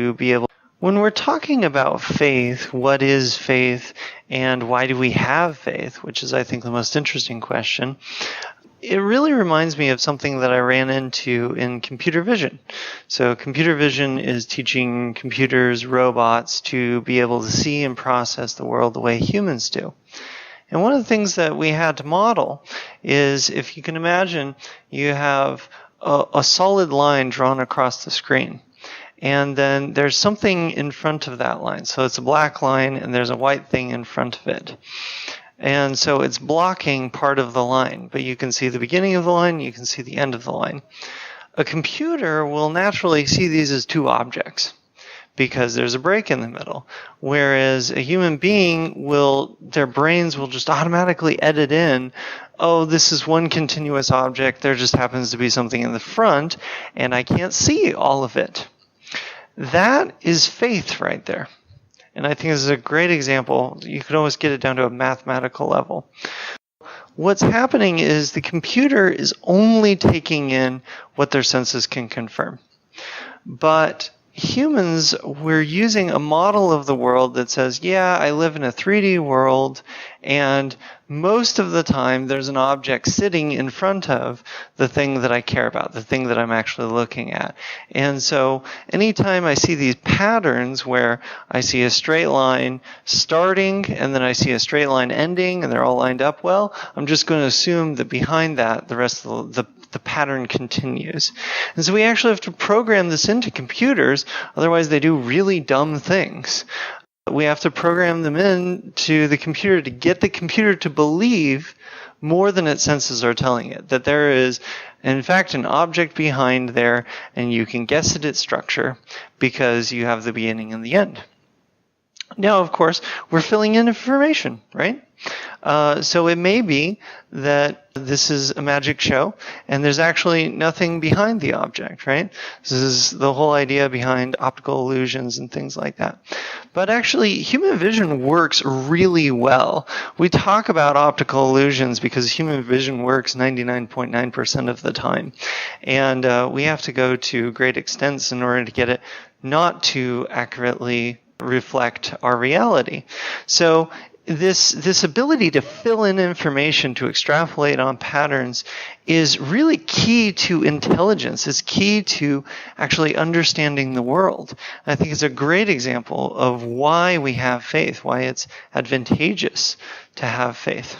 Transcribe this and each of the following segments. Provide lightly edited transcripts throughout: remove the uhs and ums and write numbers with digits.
to be able. When we're talking about faith, what is faith and why do we have faith, which is, I think, the most interesting question, it really reminds me of something that I ran into in computer vision. So computer vision is teaching computers, robots, to be able to see and process the world the way humans do. And one of the things that we had to model is, if you can imagine, you have a solid line drawn across the screen. And then there's something in front of that line. So it's a black line and there's a white thing in front of it. And so it's blocking part of the line, but you can see the beginning of the line, you can see the end of the line. A computer will naturally see these as two objects because there's a break in the middle. Whereas a human being their brains will just automatically edit in, oh, this is one continuous object, there just happens to be something in the front, and I can't see all of it. That is faith right there. And I think this is a great example. You can always get it down to a mathematical level. What's happening is the computer is only taking in what their senses can confirm. But humans, we're using a model of the world that says, yeah, I live in a 3D world, and most of the time there's an object sitting in front of the thing that I care about, the thing that I'm actually looking at. And so anytime I see these patterns where I see a straight line starting and then I see a straight line ending and they're all lined up well, I'm just going to assume that behind that the rest of the pattern continues. And so we actually have to program this into computers, otherwise they do really dumb things. We have to program them into the computer to get the computer to believe more than its senses are telling it, that there is, in fact, an object behind there, and you can guess at its structure because you have the beginning and the end. Now, of course, we're filling in information, right? So it may be that this is a magic show and there's actually nothing behind the object, right? This is the whole idea behind optical illusions and things like that. But actually, human vision works really well. We talk about optical illusions because human vision works 99.9% of the time. And we have to go to great extents in order to get it not to accurately reflect our reality. So this ability to fill in information, to extrapolate on patterns, is really key to intelligence. It's key to actually understanding the world. And I think it's a great example of why we have faith, why it's advantageous to have faith.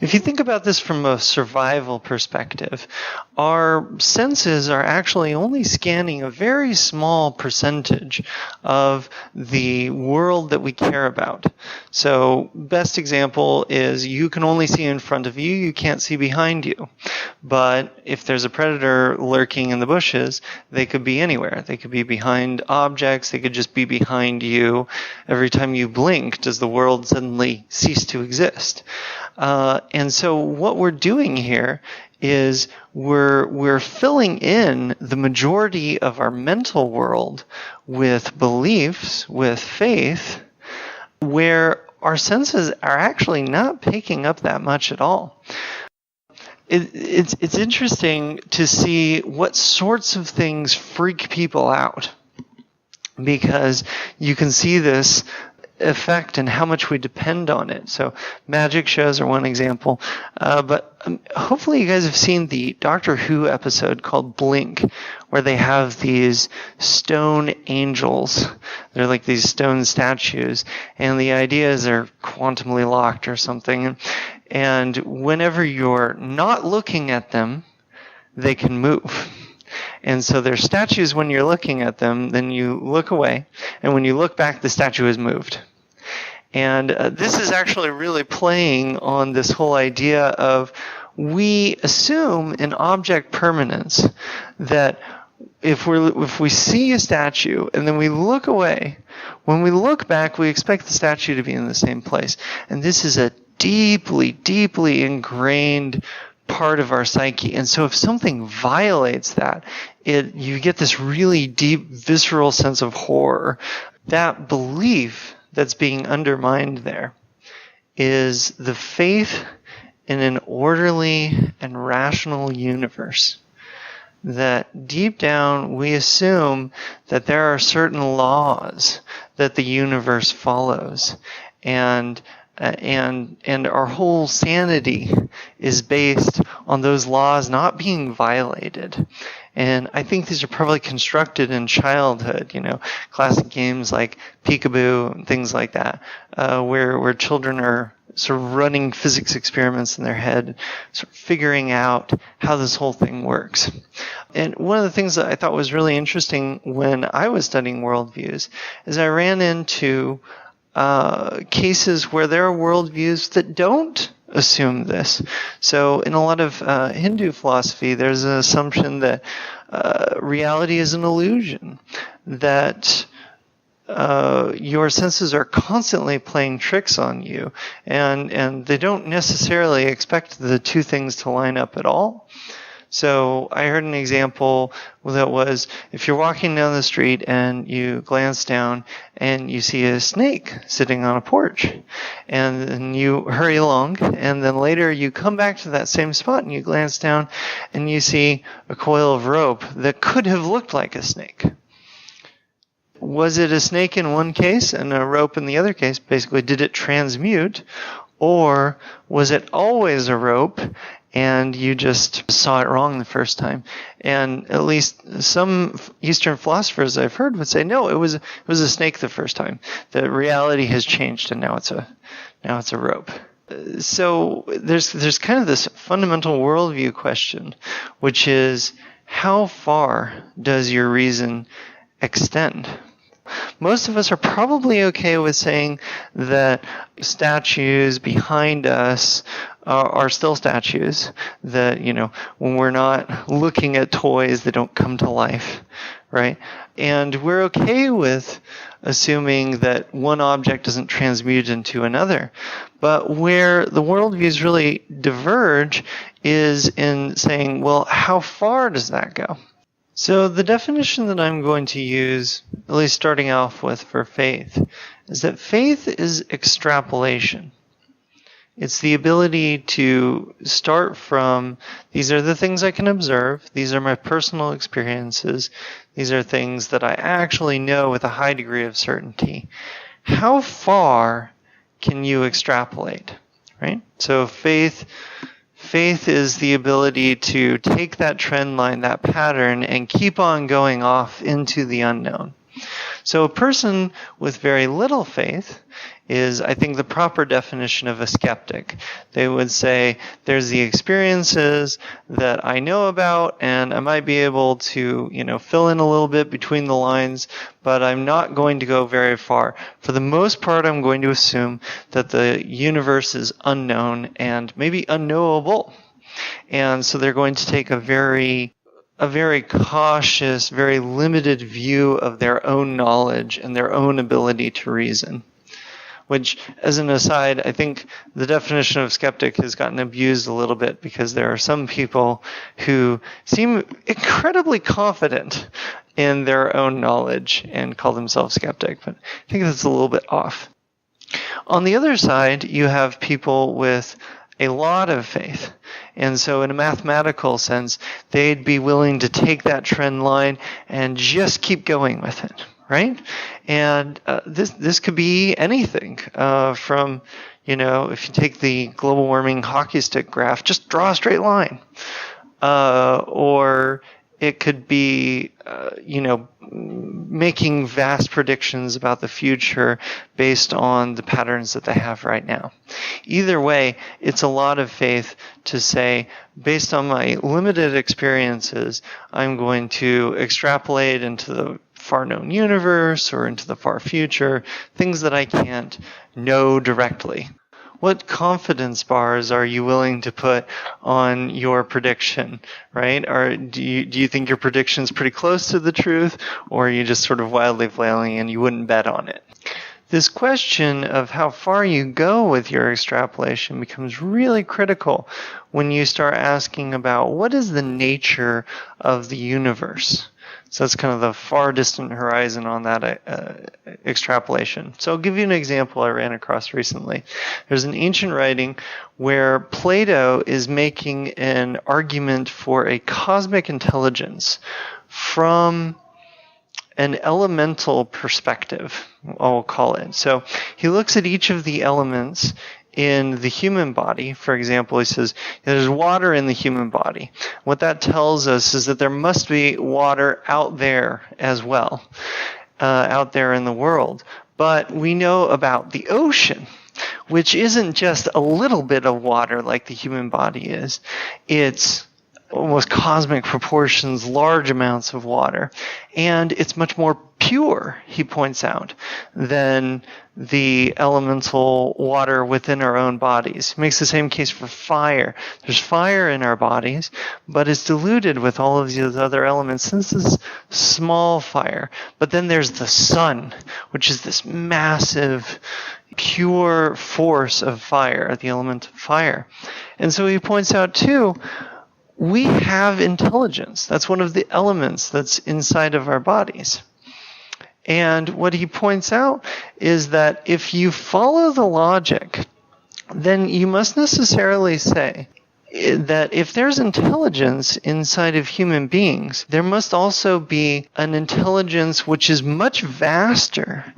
If you think about this from a survival perspective, our senses are actually only scanning a very small percentage of the world that we care about. So, best example is you can only see in front of you, you can't see behind you. But if there's a predator lurking in the bushes, they could be anywhere. They could be behind objects, they could just be behind you. Every time you blink, does the world suddenly cease to exist? And so what we're doing here is we're filling in the majority of our mental world with beliefs, with faith, where our senses are actually not picking up that much at all. It's interesting to see what sorts of things freak people out, because you can see this effect and how much we depend on it. So magic shows are one example, but hopefully you guys have seen the Doctor Who episode called Blink, where they have these stone angels. They're like these stone statues, and the idea is they're quantumly locked or something, and whenever you're not looking at them, they can move. And so they're statues when you're looking at them, then you look away, and when you look back, the statue has moved. And this is actually really playing on this whole idea of, we assume in object permanence that if we see a statue and then we look away, when we look back, we expect the statue to be in the same place. And this is a deeply, deeply ingrained part of our psyche. And so if something violates that, you get this really deep, visceral sense of horror. That belief that's being undermined there is the faith in an orderly and rational universe that deep down we assume that there are certain laws that the universe follows, and our whole sanity is based on those laws not being violated. And I think these are probably constructed in childhood, classic games like peekaboo and things like that, where children are sort of running physics experiments in their head, sort of figuring out how this whole thing works. And one of the things that I thought was really interesting when I was studying worldviews is I ran into cases where there are worldviews that don't assume this. So in a lot of Hindu philosophy, there's an assumption that reality is an illusion, that your senses are constantly playing tricks on you, and they don't necessarily expect the two things to line up at all. So I heard an example that was, if you're walking down the street and you glance down and you see a snake sitting on a porch, and then you hurry along, and then later you come back to that same spot and you glance down and you see a coil of rope that could have looked like a snake. Was it a snake in one case and a rope in the other case? Basically, did it transmute? Or was it always a rope and you just saw it wrong the first time? And at least some Eastern philosophers I've heard would say, no, it was a snake the first time. The reality has changed and now it's a rope. So there's kind of this fundamental worldview question, which is, how far does your reason extend? Most of us are probably okay with saying that statues behind us are still statues, that, when we're not looking at toys, they don't come to life, right? And we're okay with assuming that one object doesn't transmute into another. But where the worldviews really diverge is in saying, well, how far does that go? So the definition that I'm going to use, at least starting off with for faith, is that faith is extrapolation. It's the ability to start from, these are the things I can observe, these are my personal experiences, these are things that I actually know with a high degree of certainty. How far can you extrapolate, right? So faith is the ability to take that trend line, that pattern, and keep on going off into the unknown. So a person with very little faith is, I think, the proper definition of a skeptic. They would say, there's the experiences that I know about, and I might be able to, fill in a little bit between the lines, but I'm not going to go very far. For the most part, I'm going to assume that the universe is unknown and maybe unknowable. And so they're going to take a very cautious, very limited view of their own knowledge and their own ability to reason. Which, as an aside, I think the definition of skeptic has gotten abused a little bit, because there are some people who seem incredibly confident in their own knowledge and call themselves skeptic, but I think that's a little bit off. On the other side, you have people with a lot of faith. And so in a mathematical sense, they'd be willing to take that trend line and just keep going with it, right? And this could be anything from, if you take the global warming hockey stick graph, just draw a straight line. Or it could be, making vast predictions about the future based on the patterns that they have right now. Either way, it's a lot of faith to say, based on my limited experiences, I'm going to extrapolate into the far-known universe or into the far future, things that I can't know directly. What confidence bars are you willing to put on your prediction, right? Or do you think your prediction's pretty close to the truth, or are you just sort of wildly flailing and you wouldn't bet on it? This question of how far you go with your extrapolation becomes really critical when you start asking about what is the nature of the universe. So that's kind of the far distant horizon on that extrapolation. So I'll give you an example I ran across recently. There's an ancient writing where Plato is making an argument for a cosmic intelligence from an elemental perspective, I'll call it. So he looks at each of the elements in the human body. For example, he says there's water in the human body. What that tells us is that there must be water out there as well, out there in the world. But we know about the ocean, which isn't just a little bit of water like the human body is. It's almost cosmic proportions, large amounts of water. And it's much more pure, he points out, than the elemental water within our own bodies. He makes the same case for fire. There's fire in our bodies, but it's diluted with all of these other elements. This is small fire. But then there's the sun, which is this massive, pure force of fire, the element of fire. And so he points out, too, we have intelligence. That's one of the elements that's inside of our bodies. And what he points out is that if you follow the logic, then you must necessarily say that if there's intelligence inside of human beings, there must also be an intelligence which is much vaster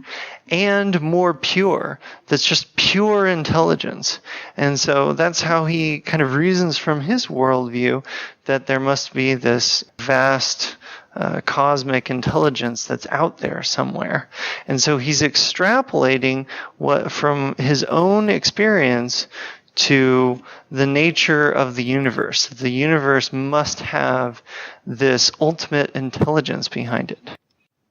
and more pure, that's just pure intelligence. And so that's how he kind of reasons from his worldview that there must be this vast cosmic intelligence that's out there somewhere. And so he's extrapolating what from his own experience to the nature of the universe. The universe must have this ultimate intelligence behind it,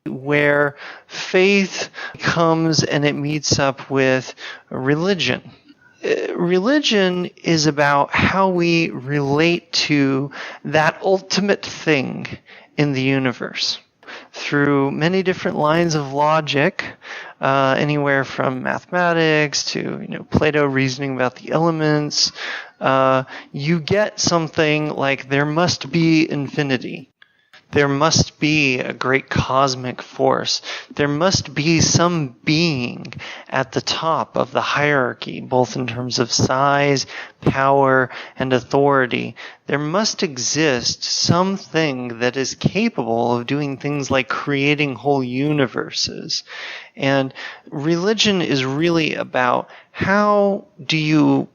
where faith comes and it meets up with religion. Religion is about how we relate to that ultimate thing in the universe through many different lines of logic, anywhere from mathematics to Plato reasoning about the elements. You get something like there must be infinity. There must be a great cosmic force. There must be some being at the top of the hierarchy, both in terms of size, power, and authority. There must exist something that is capable of doing things like creating whole universes. And religion is really about how do you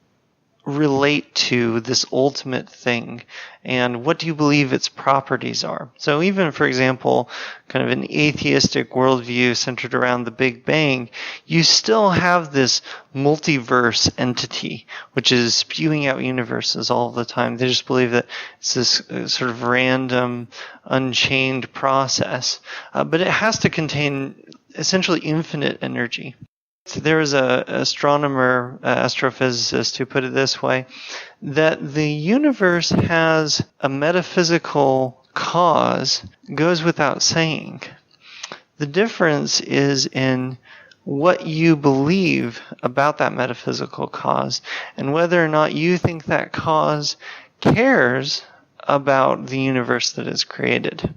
relate to this ultimate thing and what do you believe its properties are. So even, for example, kind of an atheistic worldview centered around the Big Bang, you still have this multiverse entity which is spewing out universes all the time. They just believe that it's this sort of random, unchained process, but it has to contain essentially infinite energy. There was an astronomer, astrophysicist, who put it this way, that the universe has a metaphysical cause goes without saying. The difference is in what you believe about that metaphysical cause and whether or not you think that cause cares about the universe that is created.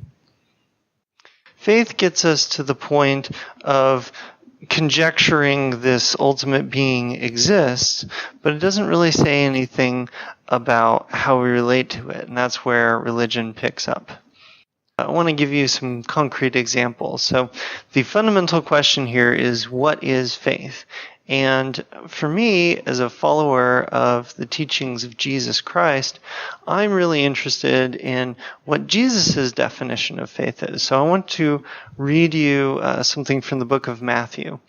Faith gets us to the point of conjecturing this ultimate being exists, but it doesn't really say anything about how we relate to it, and that's where religion picks up. I want to give you some concrete examples. So the fundamental question here is, what is faith? And for me, as a follower of the teachings of Jesus Christ, I'm really interested in what Jesus' definition of faith is. So I want to read you something from the book of Matthew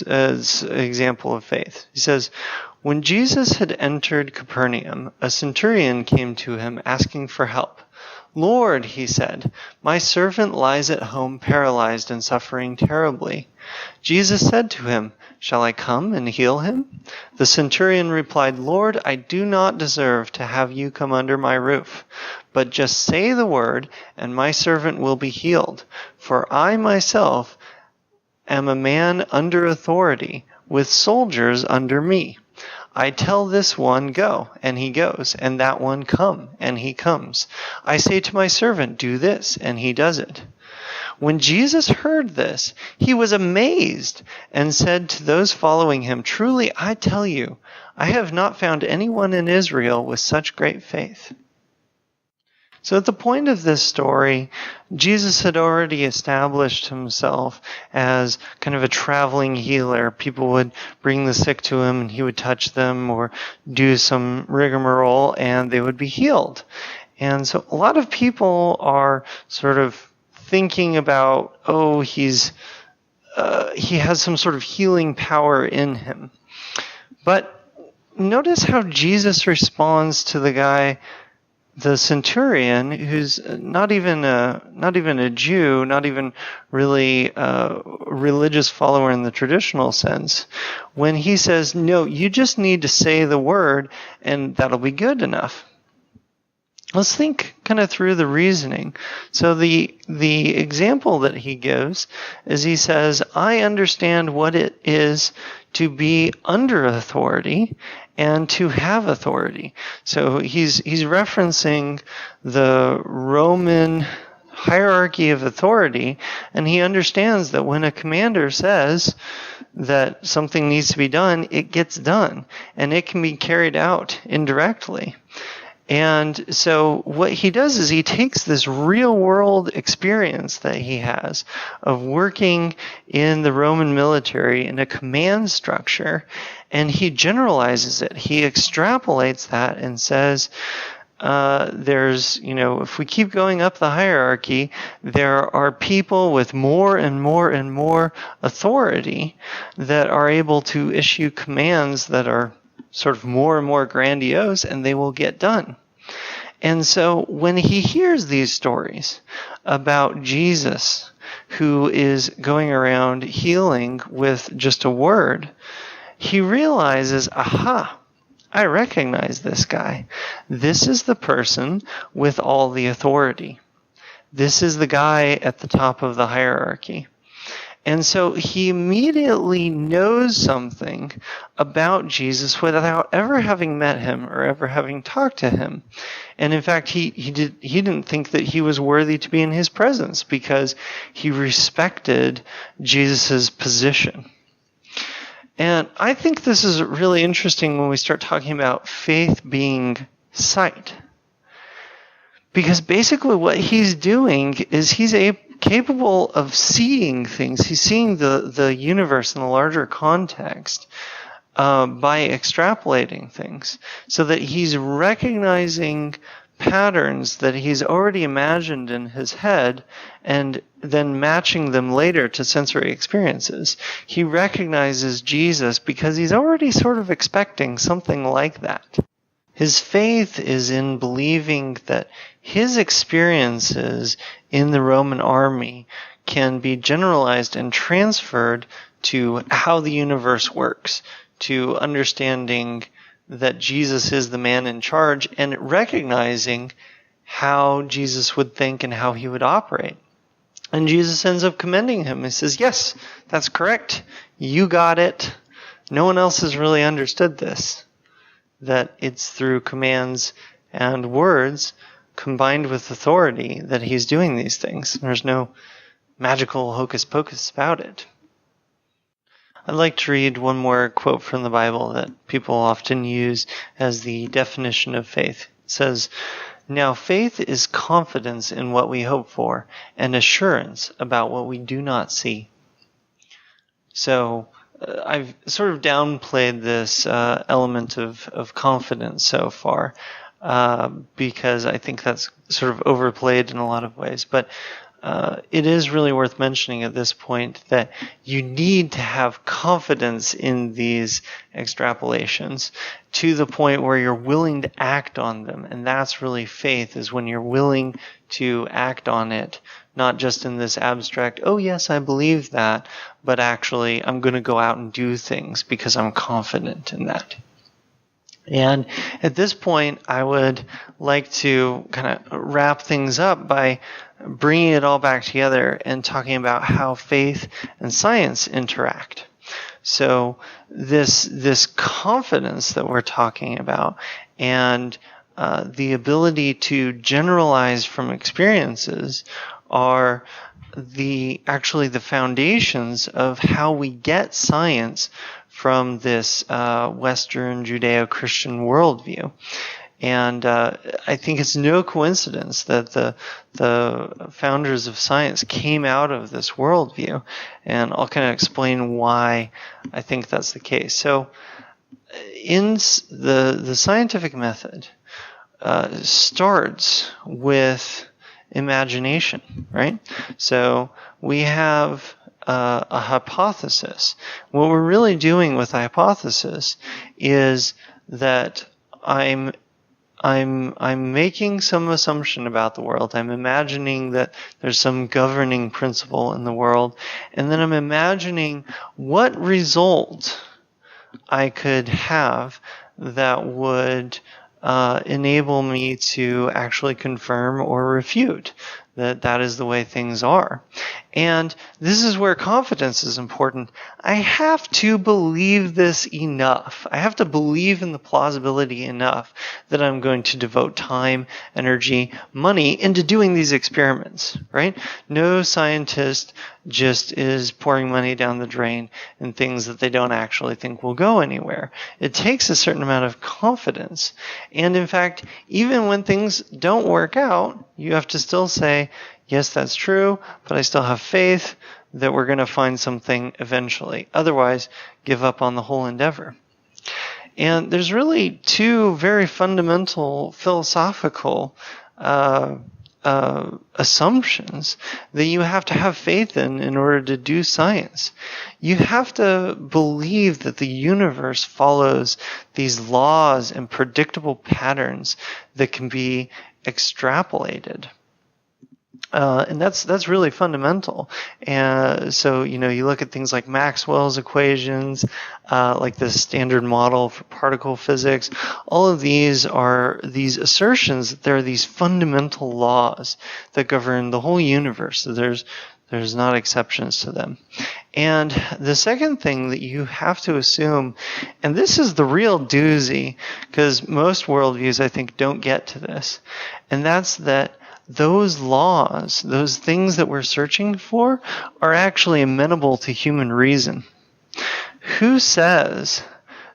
as an example of faith. He says, "When Jesus had entered Capernaum, a centurion came to him asking for help. 'Lord,' he said, 'my servant lies at home paralyzed and suffering terribly.' Jesus said to him, 'Shall I come and heal him?' The centurion replied, 'Lord, I do not deserve to have you come under my roof, but just say the word, and my servant will be healed. For I myself am a man under authority, with soldiers under me. I tell this one, go, and he goes, and that one, come, and he comes. I say to my servant, do this, and he does it.' When Jesus heard this, he was amazed and said to those following him, "Truly, I tell you, I have not found anyone in Israel with such great faith." So at the point of this story, Jesus had already established himself as kind of a traveling healer. People would bring the sick to him and he would touch them or do some rigmarole and they would be healed. And so a lot of people are sort of thinking about, he has some sort of healing power in him. But notice how Jesus responds to the centurion, who's not even a Jew, not even really a religious follower in the traditional sense, when he says, "No, you just need to say the word and that'll be good enough." Let's think kind of through the reasoning. So the example that he gives is he says, "I understand what it is to be under authority and to have authority." So he's referencing the Roman hierarchy of authority, and he understands that when a commander says that something needs to be done, it gets done, and it can be carried out indirectly. And so what he does is he takes this real world experience that he has of working in the Roman military in a command structure, and he generalizes it. He extrapolates that and says, if we keep going up the hierarchy, there are people with more and more and more authority that are able to issue commands that are sort of more and more grandiose, and they will get done. And so when he hears these stories about Jesus, who is going around healing with just a word, he realizes, aha, I recognize this guy. This is the person with all the authority. This is the guy at the top of the hierarchy. And so he immediately knows something about Jesus without ever having met him or ever having talked to him. And in fact, he didn't think that he was worthy to be in his presence because he respected Jesus' position. And I think this is really interesting when we start talking about faith being sight. Because basically what he's doing is he's capable of seeing things. He's seeing the universe in the larger context by extrapolating things, so that he's recognizing patterns that he's already imagined in his head and then matching them later to sensory experiences. He recognizes Jesus because he's already sort of expecting something like that. His faith is in believing that his experiences in the Roman army can be generalized and transferred to how the universe works, to understanding that Jesus is the man in charge and recognizing how Jesus would think and how he would operate. And Jesus ends up commending him. He says, "Yes, that's correct. You got it. No one else has really understood this. That it's through commands and words combined with authority that he's doing these things. There's no magical hocus pocus about it." I'd like to read one more quote from the Bible that people often use as the definition of faith. It says, "Now faith is confidence in what we hope for and assurance about what we do not see." So I've sort of downplayed this element of confidence so far because I think that's sort of overplayed in a lot of ways. But it is really worth mentioning at this point that you need to have confidence in these extrapolations to the point where you're willing to act on them. And that's really faith, is when you're willing to act on it, not just in this abstract, "Oh yes, I believe that," but actually I'm going to go out and do things because I'm confident in that. And at this point, I would like to kind of wrap things up by bringing it all back together and talking about how faith and science interact. So this confidence that we're talking about and the ability to generalize from experiences are actually the foundations of how we get science from this Western Judeo-Christian worldview. And I think it's no coincidence that the founders of science came out of this worldview. And I'll kind of explain why I think that's the case. So in the scientific method starts with imagination, right? So we have a hypothesis. What we're really doing with a hypothesis is that I'm making some assumption about the world. I'm imagining that there's some governing principle in the world, and then I'm imagining what result I could have that would enable me to actually confirm or refute that is the way things are. And this is where confidence is important. I have to believe this enough. I have to believe in the plausibility enough that I'm going to devote time, energy, money into doing these experiments, right? No scientist just is pouring money down the drain in things that they don't actually think will go anywhere. It takes a certain amount of confidence. And in fact, even when things don't work out, you have to still say, yes, that's true, but I still have faith that we're going to find something eventually. Otherwise, give up on the whole endeavor. And there's really two very fundamental philosophical assumptions that you have to have faith in order to do science. You have to believe that the universe follows these laws and predictable patterns that can be extrapolated. And that's really fundamental. And so, you look at things like Maxwell's equations, like the standard model for particle physics. All of these are these assertions that there are these fundamental laws that govern the whole universe. So there's not exceptions to them. And the second thing that you have to assume, and this is the real doozy, because most worldviews, I think, don't get to this, and that's that those laws, those things that we're searching for, are actually amenable to human reason. Who says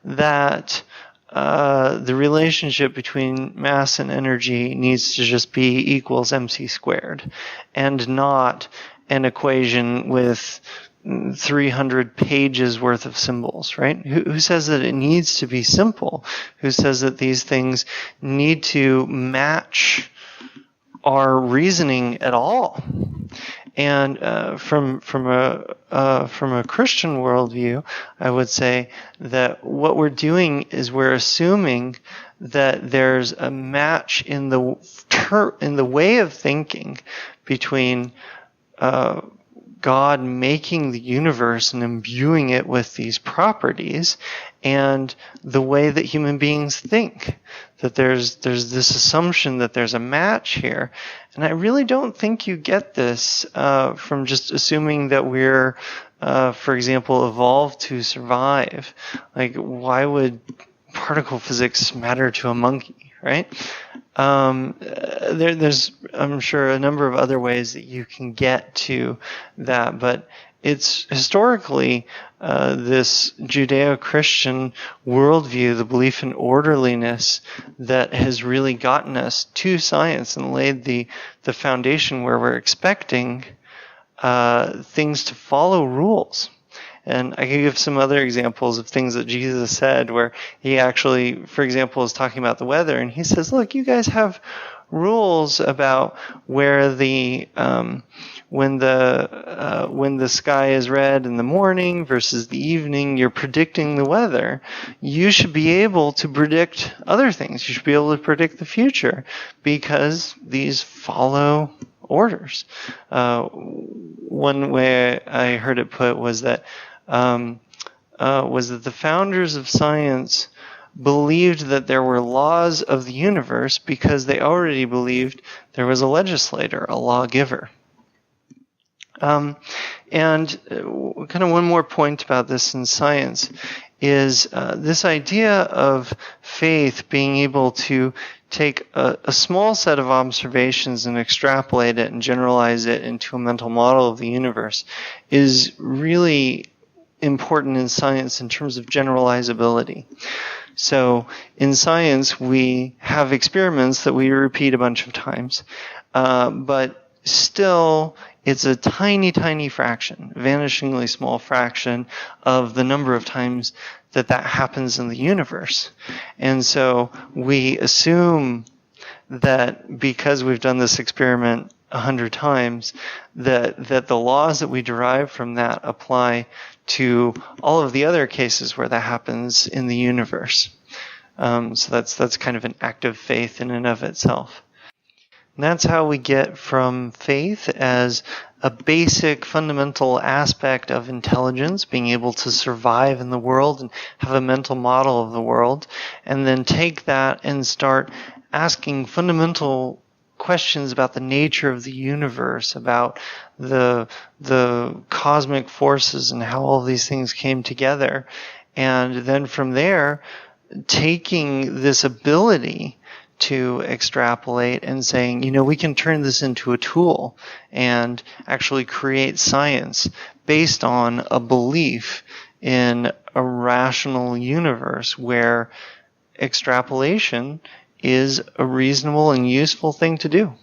that the relationship between mass and energy needs to just be equals mc squared and not an equation with 300 pages worth of symbols, right? Who says that it needs to be simple? Who says that these things need to match our reasoning at all? And from a Christian worldview, I would say that what we're doing is we're assuming that there's a match in the way of thinking between God making the universe and imbuing it with these properties and the way that human beings think. That there's this assumption that there's a match here. And I really don't think you get this from just assuming that we're, for example, evolved to survive. Like, why would particle physics matter to a monkey, right? There's, I'm sure, a number of other ways that you can get to that, but it's historically this Judeo-Christian worldview, the belief in orderliness, that has really gotten us to science and laid the foundation where we're expecting things to follow rules. And I can give some other examples of things that Jesus said where he actually, for example, is talking about the weather. And he says, look, you guys have rules about where when the sky is red in the morning versus the evening, you're predicting the weather. You should be able to predict other things. You should be able to predict the future because these follow orders. One way I heard it put was that the founders of science believed that there were laws of the universe because they already believed there was a legislator, a lawgiver. And kind of one more point about this in science is this idea of faith being able to take a small set of observations and extrapolate it and generalize it into a mental model of the universe is really important in science in terms of generalizability. So in science, we have experiments that we repeat a bunch of times, but still it's a tiny, tiny fraction, vanishingly small fraction of the number of times that happens in the universe. And so we assume that because we've done this experiment 100 times, that the laws that we derive from that apply to all of the other cases where that happens in the universe. So that's kind of an act of faith in and of itself. And that's how we get from faith as a basic fundamental aspect of intelligence, being able to survive in the world and have a mental model of the world, and then take that and start asking fundamental questions about the nature of the universe, about the cosmic forces and how all these things came together. And then from there, taking this ability to extrapolate and saying, we can turn this into a tool and actually create science based on a belief in a rational universe where extrapolation is a reasonable and useful thing to do.